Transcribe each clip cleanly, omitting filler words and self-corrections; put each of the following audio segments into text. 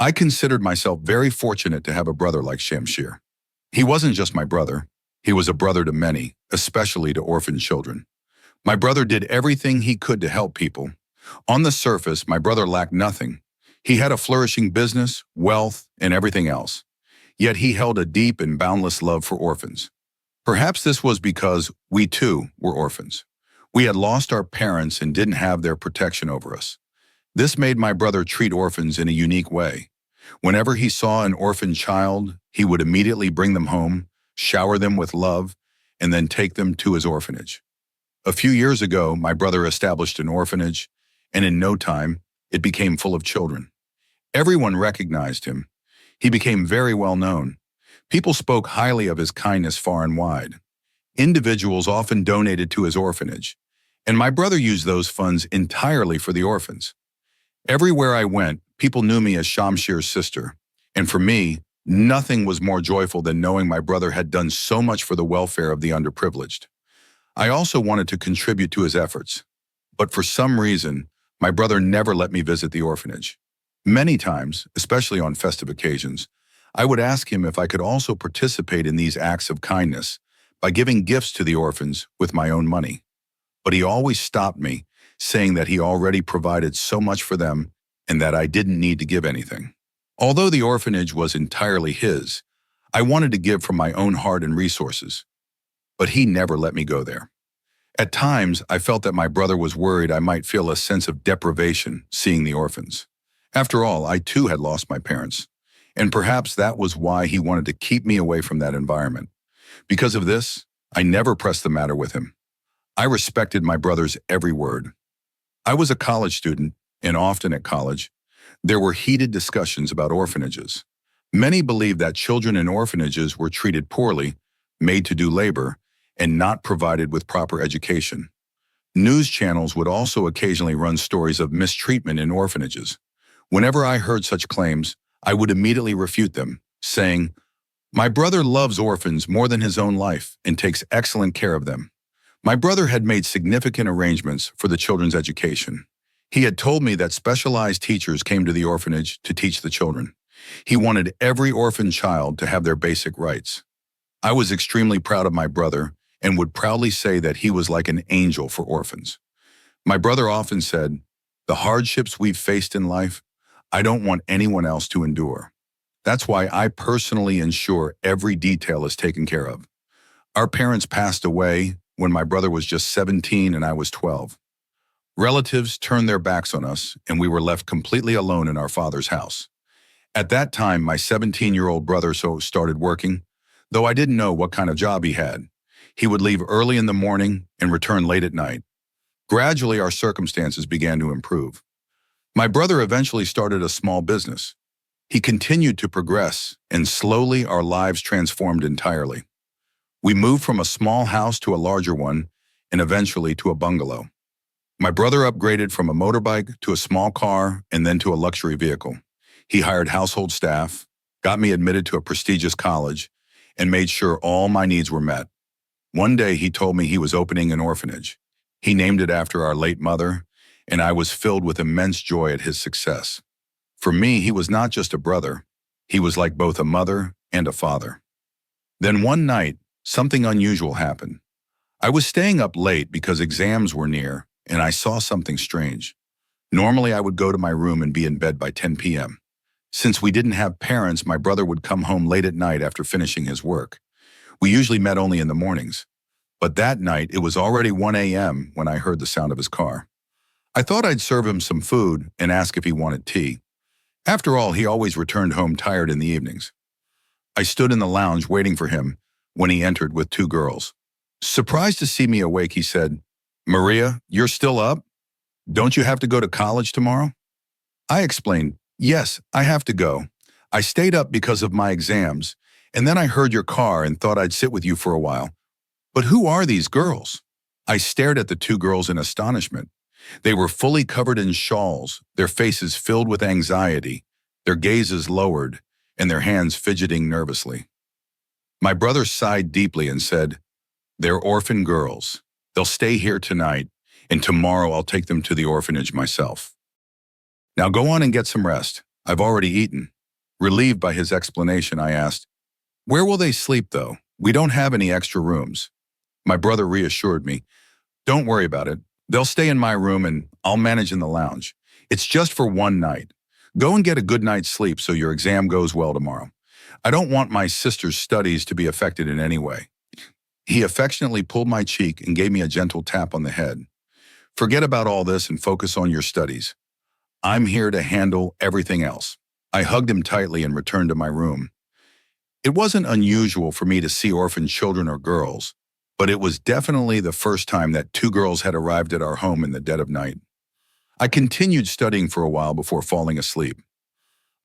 I considered myself very fortunate to have a brother like Shamshir. He wasn't just my brother. He was a brother to many, especially to orphan children. My brother did everything he could to help people. On the surface, my brother lacked nothing. He had a flourishing business, wealth, and everything else. Yet he held a deep and boundless love for orphans. Perhaps this was because we too were orphans. We had lost our parents and didn't have their protection over us. This made my brother treat orphans in a unique way. Whenever he saw an orphan child, he would immediately bring them home, shower them with love, and then take them to his orphanage. A few years ago, my brother established an orphanage, and in no time, it became full of children. Everyone recognized him. He became very well known. People spoke highly of his kindness far and wide. Individuals often donated to his orphanage, and my brother used those funds entirely for the orphans. Everywhere I went, people knew me as Shamshir's sister, and for me, nothing was more joyful than knowing my brother had done so much for the welfare of the underprivileged. I also wanted to contribute to his efforts, but for some reason, my brother never let me visit the orphanage. Many times, especially on festive occasions, I would ask him if I could also participate in these acts of kindness by giving gifts to the orphans with my own money. But he always stopped me, saying that he already provided so much for them and that I didn't need to give anything. Although the orphanage was entirely his, I wanted to give from my own heart and resources. But he never let me go there. At times, I felt that my brother was worried I might feel a sense of deprivation seeing the orphans. After all, I too had lost my parents, and perhaps that was why he wanted to keep me away from that environment. Because of this, I never pressed the matter with him. I respected my brother's every word. I was a college student, and often at college, there were heated discussions about orphanages. Many believed that children in orphanages were treated poorly, made to do labor, and not provided with proper education. News channels would also occasionally run stories of mistreatment in orphanages. Whenever I heard such claims, I would immediately refute them, saying, "My brother loves orphans more than his own life and takes excellent care of them." My brother had made significant arrangements for the children's education. He had told me that specialized teachers came to the orphanage to teach the children. He wanted every orphan child to have their basic rights. I was extremely proud of my brother and would proudly say that he was like an angel for orphans. My brother often said, "The hardships we've faced in life, I don't want anyone else to endure. That's why I personally ensure every detail is taken care of." Our parents passed away when my brother was just 17 and I was 12. Relatives turned their backs on us, and we were left completely alone in our father's house. At that time, my 17-year-old brother started working, though I didn't know what kind of job he had. He would leave early in the morning and return late at night. Gradually, our circumstances began to improve. My brother eventually started a small business. He continued to progress, and slowly our lives transformed entirely. We moved from a small house to a larger one, and eventually to a bungalow. My brother upgraded from a motorbike to a small car and then to a luxury vehicle. He hired household staff, got me admitted to a prestigious college, and made sure all my needs were met. One day he told me he was opening an orphanage. He named it after our late mother, and I was filled with immense joy at his success. For me, he was not just a brother. He was like both a mother and a father. Then one night, something unusual happened. I was staying up late because exams were near, and I saw something strange. Normally, I would go to my room and be in bed by 10 p.m. Since we didn't have parents, my brother would come home late at night after finishing his work. We usually met only in the mornings. But that night, it was already 1 a.m. when I heard the sound of his car. I thought I'd serve him some food and ask if he wanted tea. After all, he always returned home tired in the evenings. I stood in the lounge waiting for him when he entered with 2 girls. Surprised to see me awake, he said, "Maria, you're still up? Don't you have to go to college tomorrow?" I explained, "Yes, I have to go. I stayed up because of my exams, and then I heard your car and thought I'd sit with you for a while. But who are these girls?" I stared at the 2 girls in astonishment. They were fully covered in shawls, their faces filled with anxiety, their gazes lowered, and their hands fidgeting nervously. My brother sighed deeply and said, "They're orphan girls. They'll stay here tonight, and tomorrow I'll take them to the orphanage myself. Now go on and get some rest. I've already eaten. Relieved by his explanation, I asked, "Where will they sleep, though? We don't have any extra rooms." My brother reassured me, "Don't worry about it. They'll stay in my room and I'll manage in the lounge. It's just for one night. Go and get a good night's sleep so your exam goes well tomorrow. I don't want my sister's studies to be affected in any way." He affectionately pulled my cheek and gave me a gentle tap on the head. "Forget about all this and focus on your studies. I'm here to handle everything else." I hugged him tightly and returned to my room. It wasn't unusual for me to see orphan children or girls, but it was definitely the first time that two girls had arrived at our home in the dead of night. I continued studying for a while before falling asleep.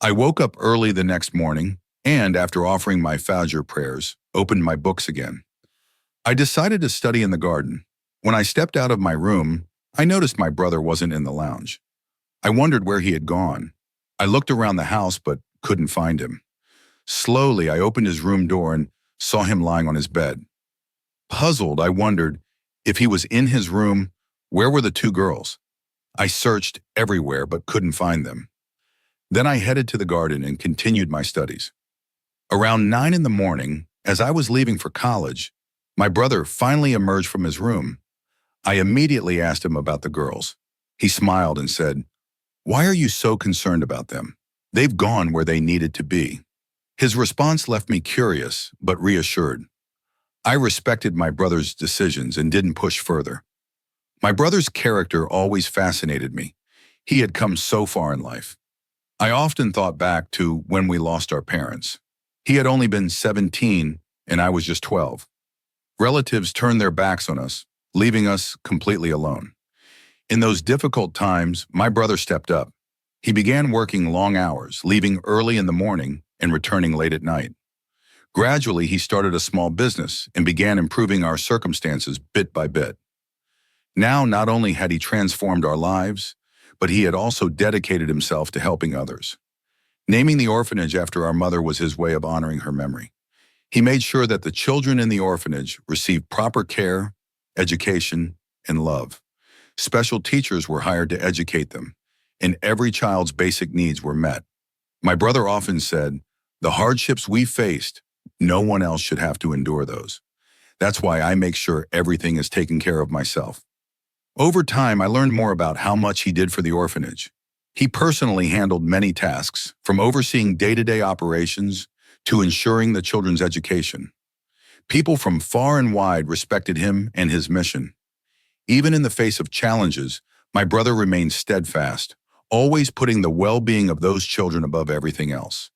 I woke up early the next morning and, after offering my Fajr prayers, opened my books again. I decided to study in the garden. When I stepped out of my room, I noticed my brother wasn't in the lounge. I wondered where he had gone. I looked around the house but couldn't find him. Slowly, I opened his room door and saw him lying on his bed. Puzzled, I wondered if he was in his room, where were the two girls? I searched everywhere but couldn't find them. Then I headed to the garden and continued my studies. Around 9 in the morning, as I was leaving for college, my brother finally emerged from his room. I immediately asked him about the girls. He smiled and said, "Why are you so concerned about them? They've gone where they needed to be." His response left me curious, but reassured. I respected my brother's decisions and didn't push further. My brother's character always fascinated me. He had come so far in life. I often thought back to when we lost our parents. He had only been 17 and I was just 12. Relatives turned their backs on us, leaving us completely alone. In those difficult times, my brother stepped up. He began working long hours, leaving early in the morning and returning late at night. Gradually, he started a small business and began improving our circumstances bit by bit. Now, not only had he transformed our lives, but he had also dedicated himself to helping others. Naming the orphanage after our mother was his way of honoring her memory. He made sure that the children in the orphanage received proper care, education, and love. Special teachers were hired to educate them, and every child's basic needs were met. My brother often said, "The hardships we faced, no one else should have to endure those. That's why I make sure everything is taken care of myself." Over time, I learned more about how much he did for the orphanage. He personally handled many tasks, from overseeing day-to-day operations to ensuring the children's education. People from far and wide respected him and his mission. Even in the face of challenges, my brother remained steadfast, always putting the well-being of those children above everything else.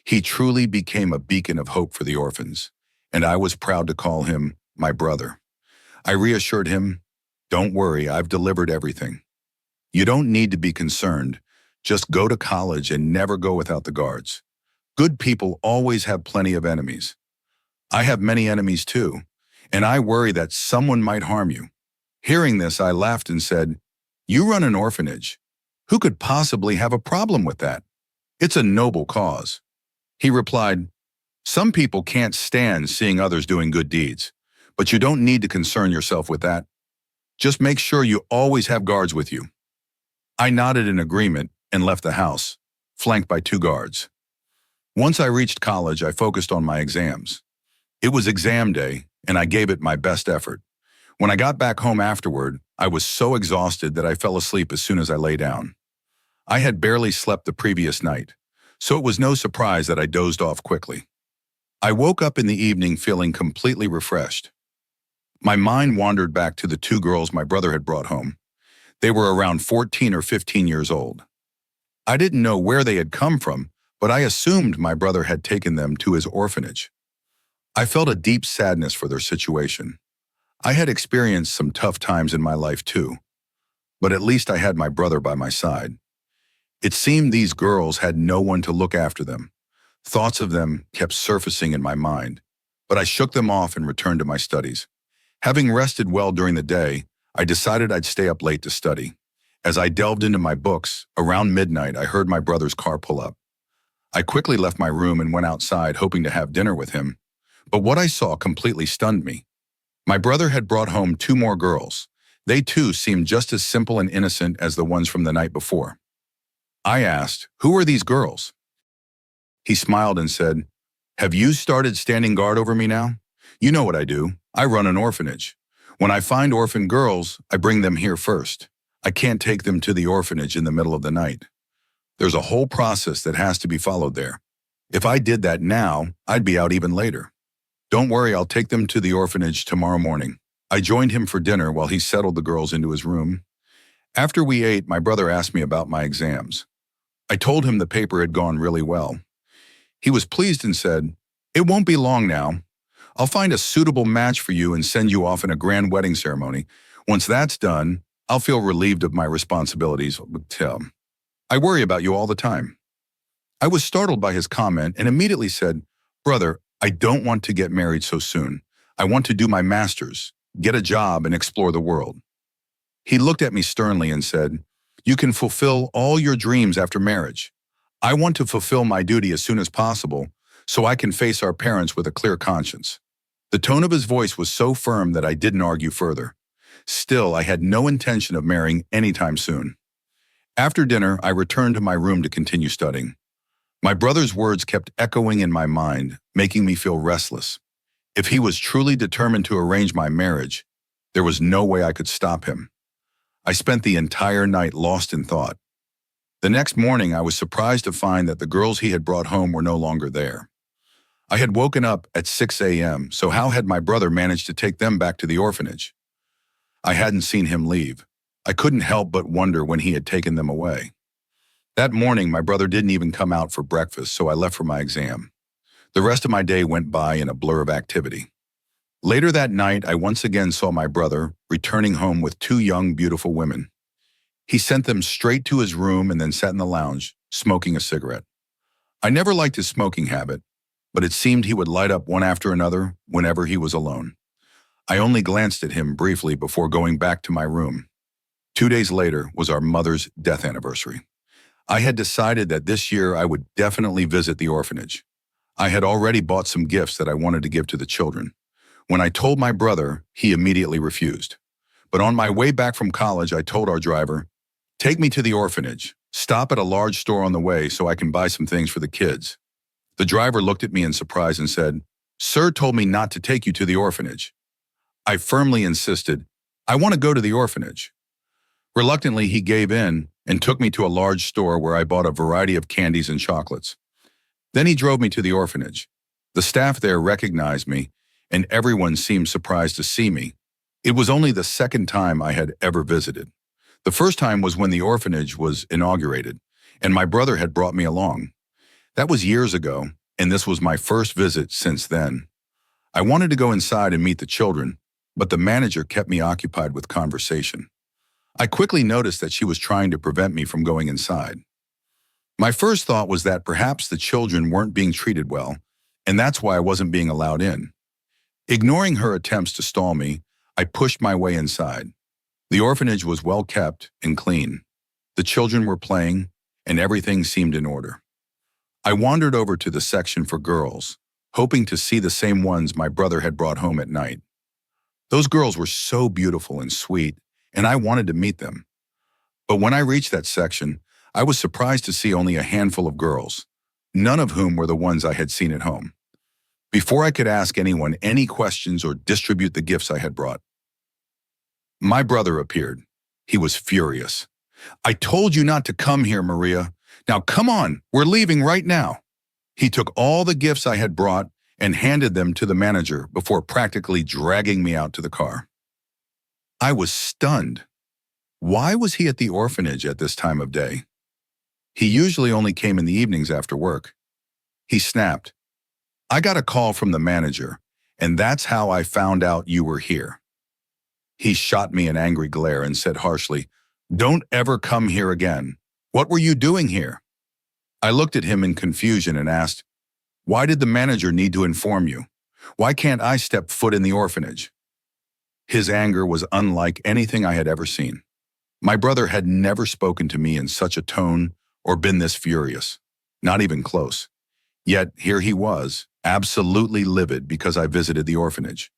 He truly became a beacon of hope for the orphans, and I was proud to call him my brother. I reassured him, "Don't worry, I've delivered everything. You don't need to be concerned. Just go to college and never go without the guards. Good people always have plenty of enemies. I have many enemies too, and I worry that someone might harm you." Hearing this, I laughed and said, "You run an orphanage. Who could possibly have a problem with that? It's a noble cause." He replied, "Some people can't stand seeing others doing good deeds, but you don't need to concern yourself with that. Just make sure you always have guards with you." I nodded in agreement and left the house, flanked by 2 guards. Once I reached college, I focused on my exams. It was exam day, and I gave it my best effort. When I got back home afterward, I was so exhausted that I fell asleep as soon as I lay down. I had barely slept the previous night, so it was no surprise that I dozed off quickly. I woke up in the evening feeling completely refreshed. My mind wandered back to the 2 girls my brother had brought home. They were around 14 or 15 years old. I didn't know where they had come from, but I assumed my brother had taken them to his orphanage. I felt a deep sadness for their situation. I had experienced some tough times in my life too, but at least I had my brother by my side. It seemed these girls had no one to look after them. Thoughts of them kept surfacing in my mind, but I shook them off and returned to my studies. Having rested well during the day, I decided I'd stay up late to study. As I delved into my books, around midnight I heard my brother's car pull up. I quickly left my room and went outside hoping to have dinner with him, but what I saw completely stunned me. My brother had brought home 2 more girls. They too seemed just as simple and innocent as the ones from the night before. I asked, "Who are these girls?" He smiled and said, "Have you started standing guard over me now? You know what I do. I run an orphanage. When I find orphan girls, I bring them here first. I can't take them to the orphanage in the middle of the night. There's a whole process that has to be followed there. If I did that now, I'd be out even later. Don't worry, I'll take them to the orphanage tomorrow morning." I joined him for dinner while he settled the girls into his room. After we ate, my brother asked me about my exams. I told him the paper had gone really well. He was pleased and said, "It won't be long now. I'll find a suitable match for you and send you off in a grand wedding ceremony. Once that's done, I'll feel relieved of my responsibilities. I worry about you all the time." I was startled by his comment and immediately said, "Brother, I don't want to get married so soon. I want to do my master's, get a job, and explore the world." He looked at me sternly and said, "You can fulfill all your dreams after marriage. I want to fulfill my duty as soon as possible so I can face our parents with a clear conscience." The tone of his voice was so firm that I didn't argue further. Still, I had no intention of marrying anytime soon. After dinner, I returned to my room to continue studying. My brother's words kept echoing in my mind, making me feel restless. If he was truly determined to arrange my marriage, there was no way I could stop him. I spent the entire night lost in thought. The next morning, I was surprised to find that the girls he had brought home were no longer there. I had woken up at 6 a.m., so how had my brother managed to take them back to the orphanage? I hadn't seen him leave. I couldn't help but wonder when he had taken them away. That morning, my brother didn't even come out for breakfast, so I left for my exam. The rest of my day went by in a blur of activity. Later that night, I once again saw my brother returning home with two young, beautiful women. He sent them straight to his room and then sat in the lounge, smoking a cigarette. I never liked his smoking habit, but it seemed he would light up one after another whenever he was alone. I only glanced at him briefly before going back to my room. 2 days later was our mother's death anniversary. I had decided that this year I would definitely visit the orphanage. I had already bought some gifts that I wanted to give to the children. When I told my brother, he immediately refused. But on my way back from college, I told our driver, "Take me to the orphanage. Stop at a large store on the way so I can buy some things for the kids." The driver looked at me in surprise and said, "Sir told me not to take you to the orphanage." I firmly insisted, "I want to go to the orphanage." Reluctantly, he gave in and took me to a large store where I bought a variety of candies and chocolates. Then he drove me to the orphanage. The staff there recognized me, and everyone seemed surprised to see me. It was only the second time I had ever visited. The first time was when the orphanage was inaugurated, and my brother had brought me along. That was years ago, and this was my first visit since then. I wanted to go inside and meet the children, but the manager kept me occupied with conversation. I quickly noticed that she was trying to prevent me from going inside. My first thought was that perhaps the children weren't being treated well, and that's why I wasn't being allowed in. Ignoring her attempts to stall me, I pushed my way inside. The orphanage was well kept and clean. The children were playing, and everything seemed in order. I wandered over to the section for girls, hoping to see the same ones my brother had brought home at night. Those girls were so beautiful and sweet, and I wanted to meet them. But when I reached that section, I was surprised to see only a handful of girls, none of whom were the ones I had seen at home. Before I could ask anyone any questions or distribute the gifts I had brought, my brother appeared. He was furious. "I told you not to come here, Maria. Now come on, we're leaving right now." He took all the gifts I had brought and handed them to the manager before practically dragging me out to the car. I was stunned. Why was he at the orphanage at this time of day? He usually only came in the evenings after work. He snapped, "I got a call from the manager, and that's how I found out you were here." He shot me an angry glare and said harshly, "Don't ever come here again. What were you doing here?" I looked at him in confusion and asked, "Why did the manager need to inform you? Why can't I step foot in the orphanage?" His anger was unlike anything I had ever seen. My brother had never spoken to me in such a tone or been this furious, not even close. Yet here he was, absolutely livid because I visited the orphanage.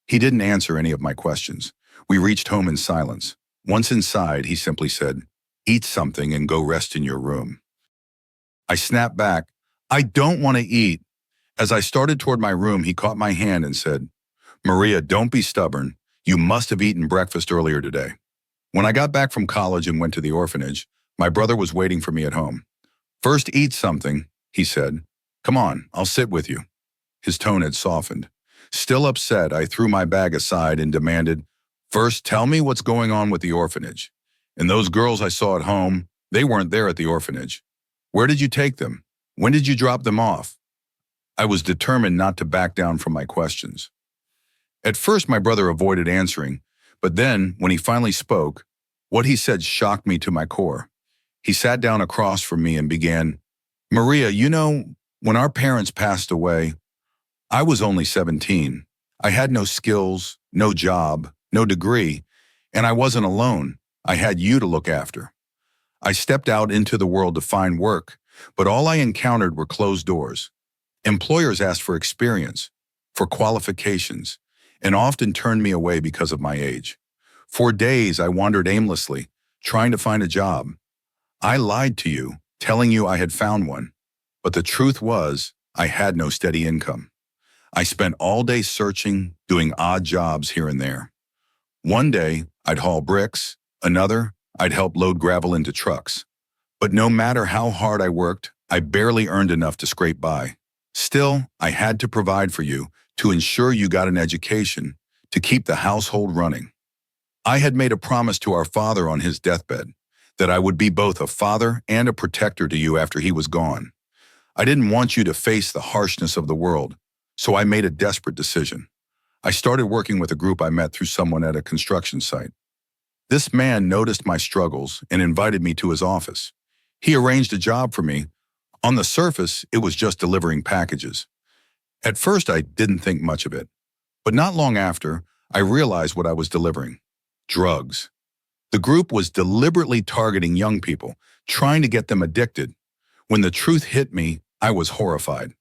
He didn't answer any of my questions. We reached home in silence. Once inside, he simply said, Eat something and go rest in your room. I snapped back, I don't want to eat. As I started toward my room, he caught my hand and said, Maria, don't be stubborn. You must have eaten breakfast earlier today. When I got back from college and went to the orphanage, my brother was waiting for me at home. First, eat something, he said. Come on, I'll sit with you. His tone had softened. Still upset, I threw my bag aside and demanded, First, tell me what's going on with the orphanage. And those girls I saw at home, they weren't there at the orphanage. Where did you take them? When did you drop them off? I was determined not to back down from my questions. At first, my brother avoided answering, but then, when he finally spoke, what he said shocked me to my core. He sat down across from me and began, Maria, when our parents passed away, I was only 17. I had no skills, no job, no degree, and I wasn't alone. I had you to look after. I stepped out into the world to find work, but all I encountered were closed doors. Employers asked for experience, for qualifications, and often turned me away because of my age. For days, I wandered aimlessly, trying to find a job. I lied to you, telling you I had found one, but the truth was, I had no steady income. I spent all day searching, doing odd jobs here and there. One day, I'd haul bricks, another, I'd help load gravel into trucks. But no matter how hard I worked, I barely earned enough to scrape by. Still, I had to provide for you, to ensure you got an education, to keep the household running. I had made a promise to our father on his deathbed, that I would be both a father and a protector to you after he was gone. I didn't want you to face the harshness of the world, so I made a desperate decision. I started working with a group I met through someone at a construction site. This man noticed my struggles and invited me to his office. He arranged a job for me. On the surface, it was just delivering packages. At first, I didn't think much of it. But not long after, I realized what I was delivering. Drugs. The group was deliberately targeting young people, trying to get them addicted. When the truth hit me, I was horrified.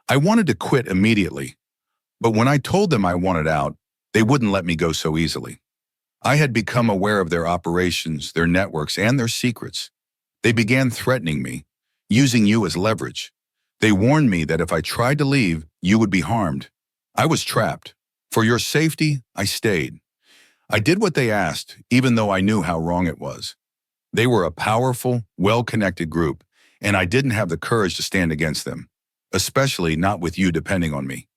I wanted to quit immediately. But when I told them I wanted out, they wouldn't let me go so easily. I had become aware of their operations, their networks, and their secrets. They began threatening me, using you as leverage. They warned me that if I tried to leave, you would be harmed. I was trapped. For your safety, I stayed. I did what they asked, even though I knew how wrong it was. They were a powerful, well-connected group, and I didn't have the courage to stand against them, especially not with you depending on me.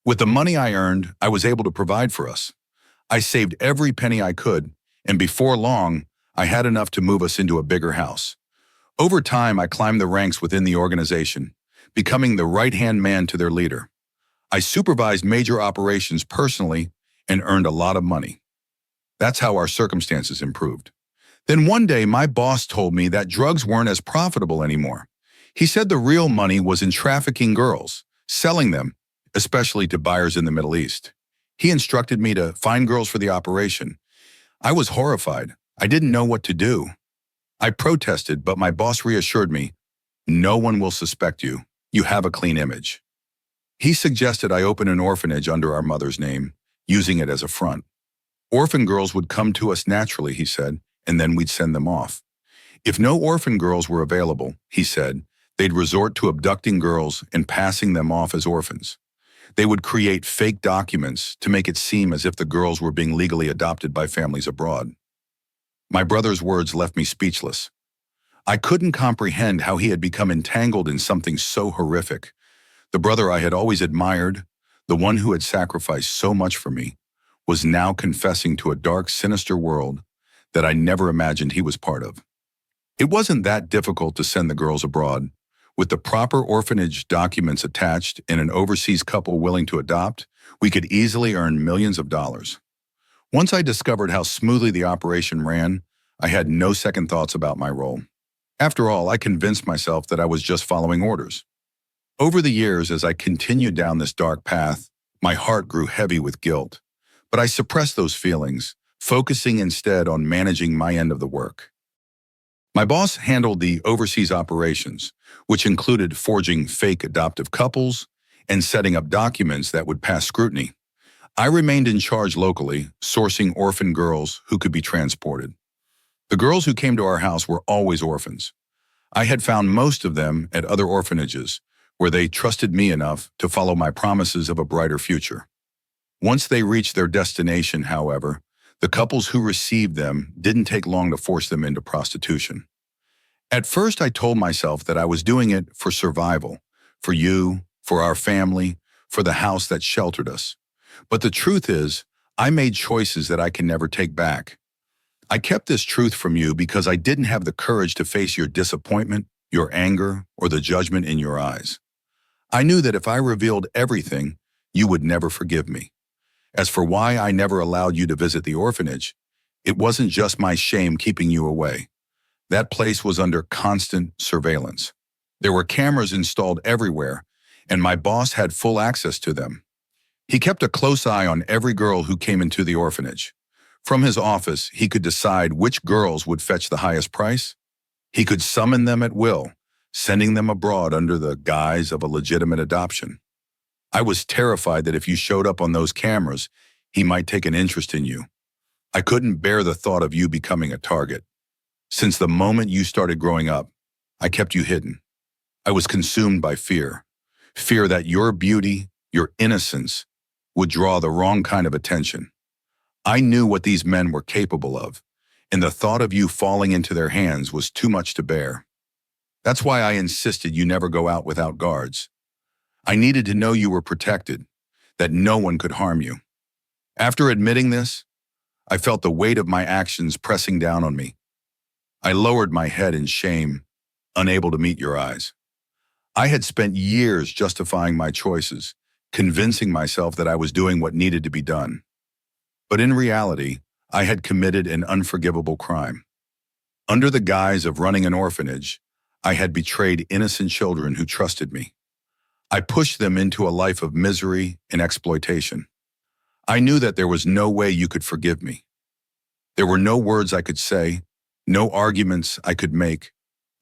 With the money I earned, I was able to provide for us. I saved every penny I could, and before long, I had enough to move us into a bigger house. Over time, I climbed the ranks within the organization, becoming the right-hand man to their leader. I supervised major operations personally and earned a lot of money. That's how our circumstances improved. Then one day, my boss told me that drugs weren't as profitable anymore. He said the real money was in trafficking girls, selling them, especially to buyers in the Middle East. He instructed me to find girls for the operation. I was horrified. I didn't know what to do. I protested, but my boss reassured me, no one will suspect you. You have a clean image. He suggested I open an orphanage under our mother's name, using it as a front. Orphan girls would come to us naturally, he said, and then we'd send them off. If no orphan girls were available, he said, they'd resort to abducting girls and passing them off as orphans. They would create fake documents to make it seem as if the girls were being legally adopted by families abroad. My brother's words left me speechless. I couldn't comprehend how he had become entangled in something so horrific. The brother I had always admired, the one who had sacrificed so much for me, was now confessing to a dark, sinister world that I never imagined he was part of. It wasn't that difficult to send the girls abroad. With the proper orphanage documents attached and an overseas couple willing to adopt, we could easily earn millions of dollars. Once I discovered how smoothly the operation ran, I had no second thoughts about my role. After all, I convinced myself that I was just following orders. Over the years, as I continued down this dark path, my heart grew heavy with guilt. But I suppressed those feelings, focusing instead on managing my end of the work. My boss handled the overseas operations, which included forging fake adoptive couples and setting up documents that would pass scrutiny. I remained in charge locally, sourcing orphan girls who could be transported. The girls who came to our house were always orphans. I had found most of them at other orphanages, where they trusted me enough to follow my promises of a brighter future. Once they reached their destination, however, the couples who received them didn't take long to force them into prostitution. At first, I told myself that I was doing it for survival, for you, for our family, for the house that sheltered us. But the truth is, I made choices that I can never take back. I kept this truth from you because I didn't have the courage to face your disappointment, your anger, or the judgment in your eyes. I knew that if I revealed everything, you would never forgive me. As for why I never allowed you to visit the orphanage, it wasn't just my shame keeping you away. That place was under constant surveillance. There were cameras installed everywhere, and my boss had full access to them. He kept a close eye on every girl who came into the orphanage. From his office, he could decide which girls would fetch the highest price. He could summon them at will, sending them abroad under the guise of a legitimate adoption. I was terrified that if you showed up on those cameras, he might take an interest in you. I couldn't bear the thought of you becoming a target. Since the moment you started growing up, I kept you hidden. I was consumed by fear. Fear that your beauty, your innocence, would draw the wrong kind of attention. I knew what these men were capable of, and the thought of you falling into their hands was too much to bear. That's why I insisted you never go out without guards. I needed to know you were protected, that no one could harm you. After admitting this, I felt the weight of my actions pressing down on me. I lowered my head in shame, unable to meet your eyes. I had spent years justifying my choices, convincing myself that I was doing what needed to be done. But in reality, I had committed an unforgivable crime. Under the guise of running an orphanage, I had betrayed innocent children who trusted me. I pushed them into a life of misery and exploitation. I knew that there was no way you could forgive me. There were no words I could say, no arguments I could make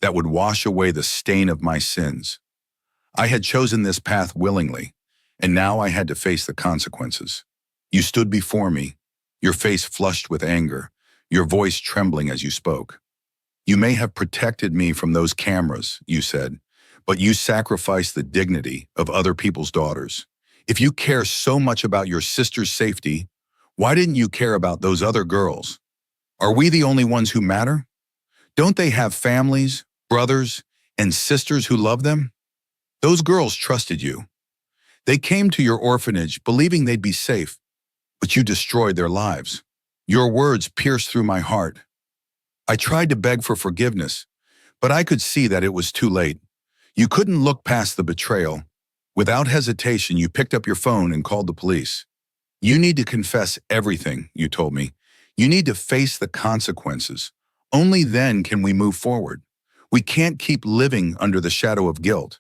that would wash away the stain of my sins. I had chosen this path willingly, and now I had to face the consequences. You stood before me, your face flushed with anger, your voice trembling as you spoke. You may have protected me from those cameras, you said, but you sacrificed the dignity of other people's daughters. If you care so much about your sister's safety, why didn't you care about those other girls? Are we the only ones who matter? Don't they have families, brothers, and sisters who love them? Those girls trusted you. They came to your orphanage believing they'd be safe, but you destroyed their lives. Your words pierced through my heart. I tried to beg for forgiveness, but I could see that it was too late. You couldn't look past the betrayal. Without hesitation, you picked up your phone and called the police. You need to confess everything, you told me. You need to face the consequences. Only then can we move forward. We can't keep living under the shadow of guilt.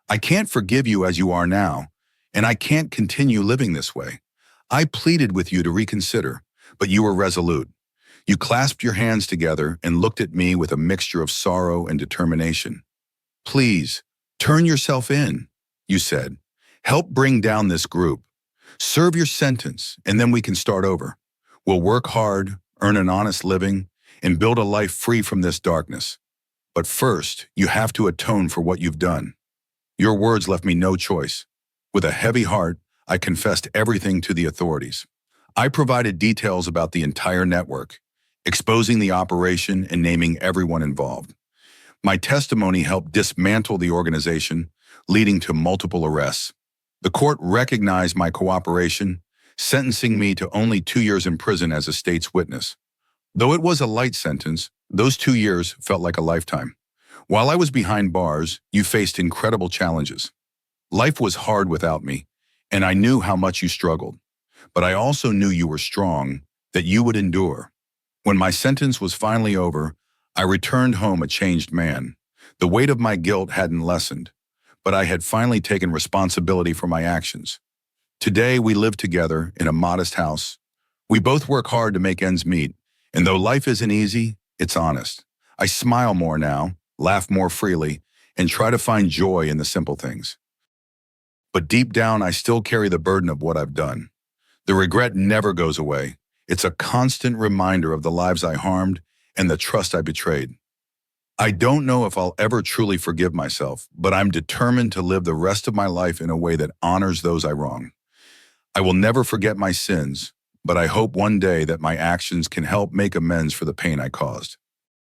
I can't forgive you as you are now, and I can't continue living this way. I pleaded with you to reconsider, but you were resolute. You clasped your hands together and looked at me with a mixture of sorrow and determination. Please, turn yourself in, you said. Help bring down this group. Serve your sentence, and then we can start over. We'll work hard, earn an honest living, and build a life free from this darkness. But first, you have to atone for what you've done. Your words left me no choice. With a heavy heart, I confessed everything to the authorities. I provided details about the entire network, exposing the operation and naming everyone involved. My testimony helped dismantle the organization, leading to multiple arrests. The court recognized my cooperation, sentencing me to only 2 years in prison as a state's witness. Though it was a light sentence, those 2 years felt like a lifetime. While I was behind bars, you faced incredible challenges. Life was hard without me, and I knew how much you struggled. But I also knew you were strong, that you would endure. When my sentence was finally over, I returned home a changed man. The weight of my guilt hadn't lessened, but I had finally taken responsibility for my actions. Today, we live together in a modest house. We both work hard to make ends meet, and though life isn't easy, it's honest. I smile more now, laugh more freely, and try to find joy in the simple things. But deep down, I still carry the burden of what I've done. The regret never goes away. It's a constant reminder of the lives I harmed and the trust I betrayed. I don't know if I'll ever truly forgive myself, but I'm determined to live the rest of my life in a way that honors those I wrong. I will never forget my sins, but I hope one day that my actions can help make amends for the pain I caused.